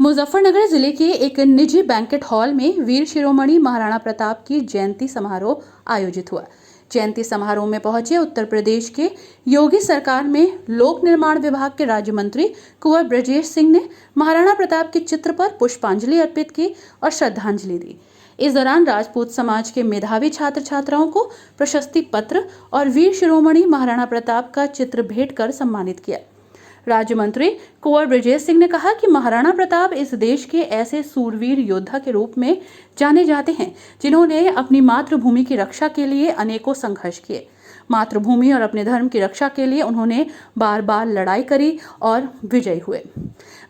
मुजफ्फरनगर जिले के एक निजी बैंकेट हॉल में वीर शिरोमणि महाराणा प्रताप की जयंती समारोह आयोजित हुआ। जयंती समारोह में पहुंचे उत्तर प्रदेश के योगी सरकार में लोक निर्माण विभाग के राज्य मंत्री कुंवर ब्रजेश सिंह ने महाराणा प्रताप के चित्र पर पुष्पांजलि अर्पित की और श्रद्धांजलि दी। इस दौरान राजपूत समाज के मेधावी छात्र छात्राओं को प्रशस्ति पत्र और वीर शिरोमणि महाराणा प्रताप का चित्र भेंट कर सम्मानित किया। राज्य मंत्री कुंवर ब्रजेश सिंह ने कहा कि महाराणा प्रताप इस देश के ऐसे सूरवीर योद्धा के रूप में जाने जाते हैं जिन्होंने अपनी मातृभूमि की रक्षा के लिए अनेकों संघर्ष किए। मातृभूमि और अपने धर्म की रक्षा के लिए उन्होंने बार बार लड़ाई करी और विजयी हुए।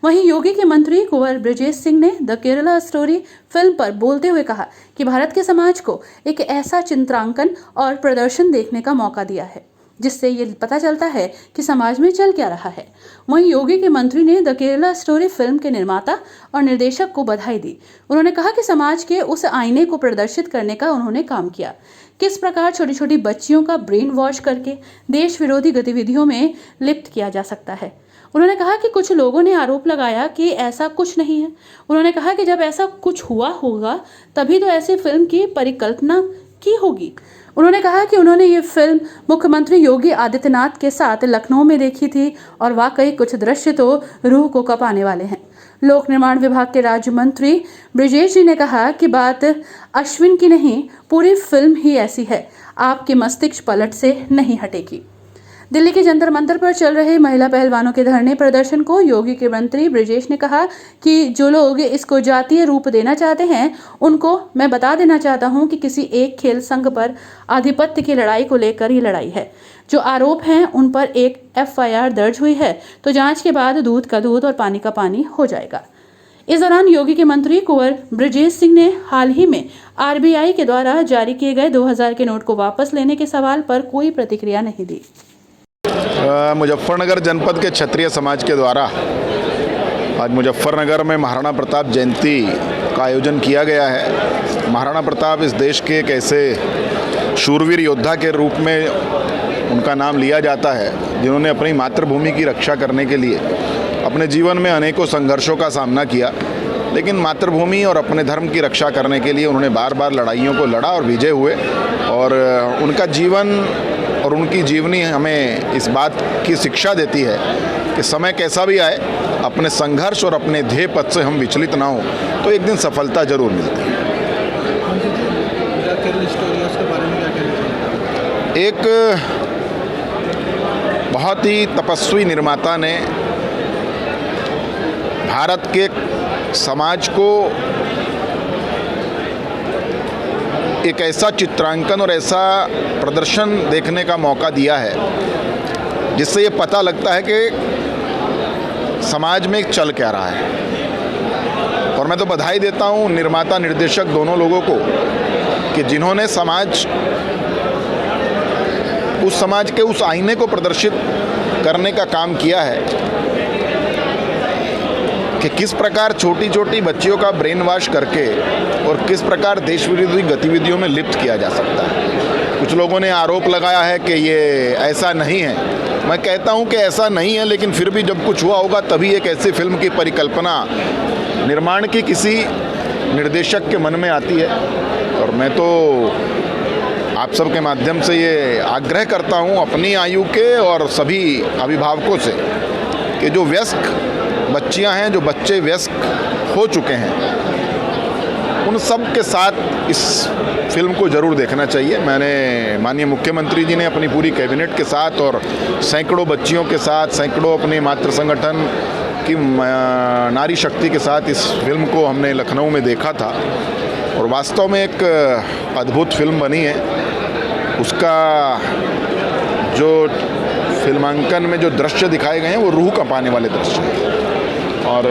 वहीं योगी के मंत्री कुंवर ब्रजेश सिंह ने द केरला स्टोरी फिल्म पर बोलते हुए कहा कि भारत के समाज को एक ऐसा चित्रांकन और प्रदर्शन देखने का मौका दिया है जिससे ये पता चलता है कि समाज में चल क्या रहा है। वहीं योगी के मंत्री ने द केरला स्टोरी फिल्म के निर्माता और निर्देशक को बधाई दी। उन्होंने कहा कि समाज के उस आईने को प्रदर्शित करने का उन्होंने काम किया, किस प्रकार छोटी छोटी बच्चियों का ब्रेन वॉश करके देश विरोधी गतिविधियों में लिप्त किया जा सकता है। उन्होंने कहा कि कुछ लोगों ने आरोप लगाया कि ऐसा कुछ नहीं है। उन्होंने कहा कि जब ऐसा कुछ हुआ होगा तभी तो ऐसी फिल्म की परिकल्पना की होगी। उन्होंने कहा कि उन्होंने ये फिल्म मुख्यमंत्री योगी आदित्यनाथ के साथ लखनऊ में देखी थी और वाकई कुछ दृश्य तो रूह को कँपाने वाले हैं। लोक निर्माण विभाग के राज्य मंत्री ब्रजेश जी ने कहा कि बात अश्विन की नहीं, पूरी फिल्म ही ऐसी है, आपके मस्तिष्क पलट से नहीं हटेगी। दिल्ली के जंतर मंतर पर चल रहे महिला पहलवानों के धरने प्रदर्शन को योगी के मंत्री ब्रजेश ने कहा कि जो लोग इसको जातीय रूप देना चाहते हैं उनको मैं बता देना चाहता हूं कि किसी एक खेल संघ पर आधिपत्य की लड़ाई को लेकर ये लड़ाई है। जो आरोप हैं उन पर एक FIR दर्ज हुई है तो जांच के बाद दूध का दूध और पानी का पानी हो जाएगा। इस दौरान योगी के मंत्री कुंवर ब्रजेश सिंह ने हाल ही में RBI के द्वारा जारी किए गए 2000 के नोट को वापस लेने के सवाल पर कोई प्रतिक्रिया नहीं दी। मुजफ्फरनगर जनपद के क्षत्रिय समाज के द्वारा आज मुजफ्फरनगर में महाराणा प्रताप जयंती का आयोजन किया गया है। महाराणा प्रताप इस देश के एक ऐसे शूरवीर योद्धा के रूप में उनका नाम लिया जाता है जिन्होंने अपनी मातृभूमि की रक्षा करने के लिए अपने जीवन में अनेकों संघर्षों का सामना किया, लेकिन मातृभूमि और अपने धर्म की रक्षा करने के लिए उन्होंने बार बार लड़ाइयों को लड़ा और विजय हुए। और उनका जीवन और उनकी जीवनी हमें इस बात की शिक्षा देती है कि समय कैसा भी आए, अपने संघर्ष और अपने ध्येय पथ से हम विचलित ना हो तो एक दिन सफलता जरूर मिलती है। एक बहुत ही तपस्वी निर्माता ने भारत के समाज को एक ऐसा चित्रांकन और ऐसा प्रदर्शन देखने का मौका दिया है जिससे ये पता लगता है कि समाज में चल क्या रहा है। और मैं तो बधाई देता हूँ निर्माता निर्देशक दोनों लोगों को कि जिन्होंने उस समाज के उस आईने को प्रदर्शित करने का काम किया है कि किस प्रकार छोटी छोटी बच्चियों का ब्रेन वॉश करके और किस प्रकार देश विरोधी गतिविधियों में लिप्त किया जा सकता है। कुछ लोगों ने आरोप लगाया है कि ये ऐसा नहीं है। मैं कहता हूं कि ऐसा नहीं है, लेकिन फिर भी जब कुछ हुआ होगा तभी एक ऐसी फिल्म की परिकल्पना निर्माण की किसी निर्देशक के मन में आती है। और मैं तो आप सबके माध्यम से ये आग्रह करता हूं अपनी आयु के और सभी अभिभावकों से कि जो वयस्क बच्चियां हैं, जो बच्चे वयस्क हो चुके हैं, उन सब के साथ इस फिल्म को ज़रूर देखना चाहिए। मैंने माननीय मुख्यमंत्री जी ने अपनी पूरी कैबिनेट के साथ और सैकड़ों बच्चियों के साथ, सैकड़ों अपने मातृ संगठन की नारी शक्ति के साथ इस फिल्म को हमने लखनऊ में देखा था और वास्तव में एक अद्भुत फिल्म बनी है। उसका जो फिल्मांकन में जो दृश्य दिखाए गए हैं वो रूह कंपाने वाले दृश्य हैं। और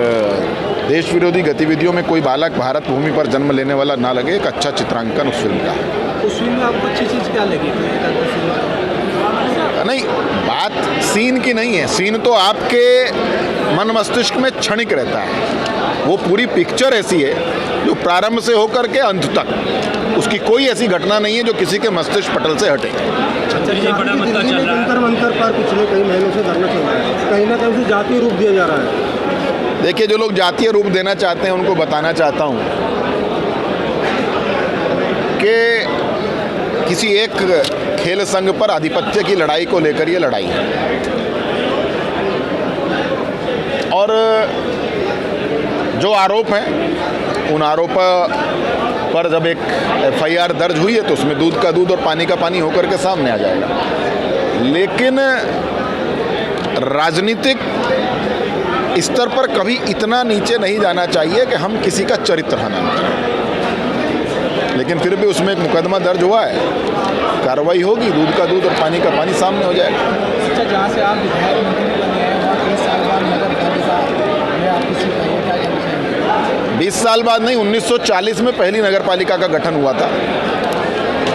देश विरोधी गतिविधियों में कोई बालक भारत भूमि पर जन्म लेने वाला ना लगे, एक अच्छा चित्रांकन उस फिल्म का है। उस फिल्म में आपको अच्छी चीज़ क्या लगी? नहीं, बात सीन की नहीं है। सीन तो आपके मन मस्तिष्क में क्षणिक रहता है। वो पूरी पिक्चर ऐसी है जो प्रारंभ से होकर के अंत तक उसकी कोई ऐसी घटना नहीं है जो किसी के मस्तिष्क पटल से हटे। बड़ा मसला चल रहा है। जंतर मंतर पर पिछले कई महीनों से धरना चल रहा है, कहीं ना कहीं उसे जातीय रूप दिया जा रहा है। देखिए, जो लोग जातीय रूप देना चाहते हैं उनको बताना चाहता हूँ कि किसी एक खेल संघ पर आधिपत्य की लड़ाई को लेकर ये लड़ाई है। और जो आरोप हैं उन आरोपों पर जब एक FIR दर्ज हुई है तो उसमें दूध का दूध और पानी का पानी होकर के सामने आ जाएगा। लेकिन राजनीतिक स्तर पर कभी इतना नीचे नहीं जाना चाहिए कि हम किसी का चरित्र हनन करें। लेकिन फिर भी उसमें एक मुकदमा दर्ज हुआ है, कार्रवाई होगी, दूध का दूध और पानी का पानी सामने हो जाएगा। अच्छा, जहाँ से आप विधायक मंत्री बने हैं वहाँ 30 साल बाद नगर पालिका में आप किसी का क्या कहना चाहेंगे? 20 साल बाद नहीं, 1940 में पहली नगर पालिका का गठन हुआ था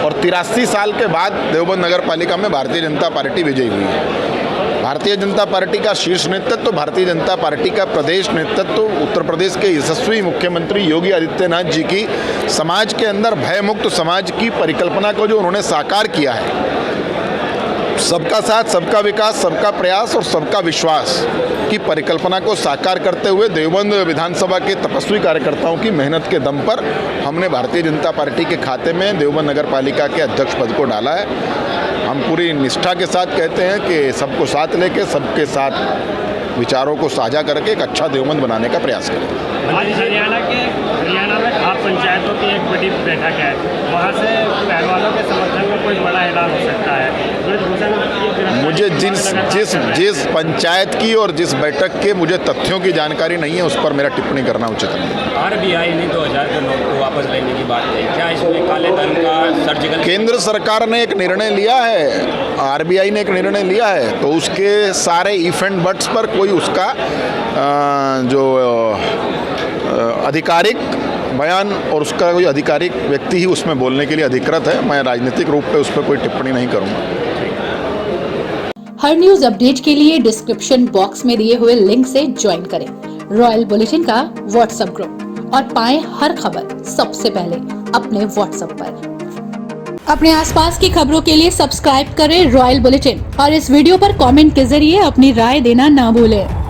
और 83 साल के बाद देवबंद नगर पालिका में भारतीय जनता पार्टी विजयी हुई है। भारतीय जनता पार्टी का शीर्ष नेतृत्व, भारतीय जनता पार्टी का प्रदेश नेतृत्व, उत्तर प्रदेश के यशस्वी मुख्यमंत्री योगी आदित्यनाथ जी की समाज के अंदर भयमुक्त समाज की परिकल्पना को जो उन्होंने साकार किया है, सबका साथ, सबका विकास, सबका प्रयास और सबका विश्वास की परिकल्पना को साकार करते हुए देवबंद विधानसभा के तपस्वी कार्यकर्ताओं की मेहनत के दम पर हमने भारतीय जनता पार्टी के खाते में देवबंद नगर पालिका के अध्यक्ष पद को डाला है। हम पूरी निष्ठा के साथ कहते हैं कि सबको साथ लेके, सबके साथ विचारों को साझा करके एक अच्छा देवबंद बनाने का प्रयास करें। आज हरियाणा में खाप पंचायतों की एक बड़ी बैठक है, वहाँ से पहलवानों के समर्थन में कोई बड़ा ऐलान हो सकता है। मुझे जिस पंचायत की और जिस बैठक के मुझे तथ्यों की जानकारी नहीं है उस पर मेरा टिप्पणी करना उचित नहीं। RBI ने 2000 के नोट को वापस लेने की बात कही, क्या इसमें काले धन का सर्जिकल? केंद्र सरकार ने एक निर्णय लिया है, RBI ने एक निर्णय लिया है, तो उसके सारे इफ एंड बट्स पर कोई उसका जो आधिकारिक बयान और उसका कोई आधिकारिक व्यक्ति ही उसमें बोलने के लिए अधिकृत है। मैं राजनीतिक रूप पे उस पर कोई टिप्पणी नहीं करूँगा। हर न्यूज अपडेट के लिए डिस्क्रिप्शन बॉक्स में दिए हुए लिंक से ज्वाइन करें रॉयल बुलेटिन का व्हाट्सएप ग्रुप और पाएं हर खबर सबसे पहले अपने व्हाट्सएप पर। अपने आसपास की खबरों के लिए सब्सक्राइब करें रॉयल बुलेटिन और इस वीडियो पर कमेंट के जरिए अपनी राय देना ना भूलें।